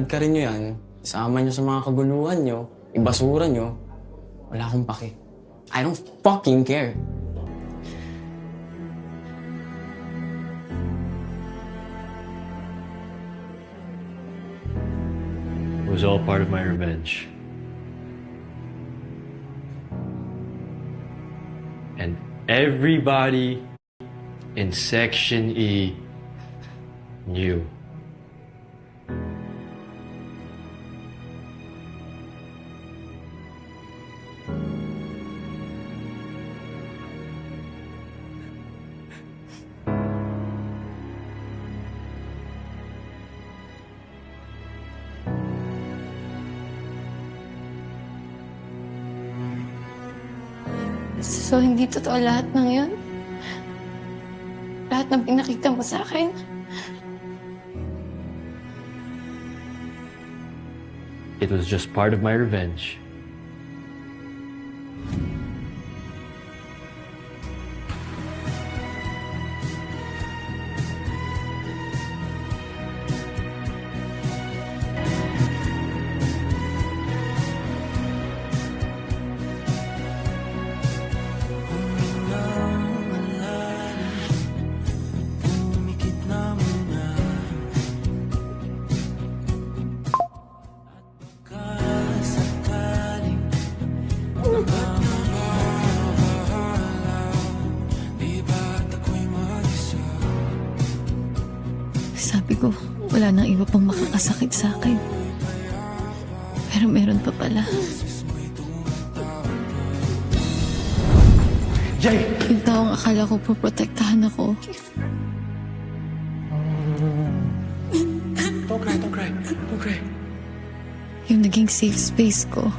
ka rin nyo yan, isama nyo sa mga kaguluhan nyo, ibasura nyo, wala akong pake. I don't fucking care. It was all part of my revenge. And everybody in Section E knew. So, hindi totoo lahat ng yun? Lahat ng pinakita mo sa akin? It was just part of my revenge. Sabi ko, wala nang iba pang makakasakit sa akin. Pero meron pa pala. Jay! Yung taong akala ko poprotektahan ako. Don't cry, don't cry, don't cry. Yung naging safe space ko.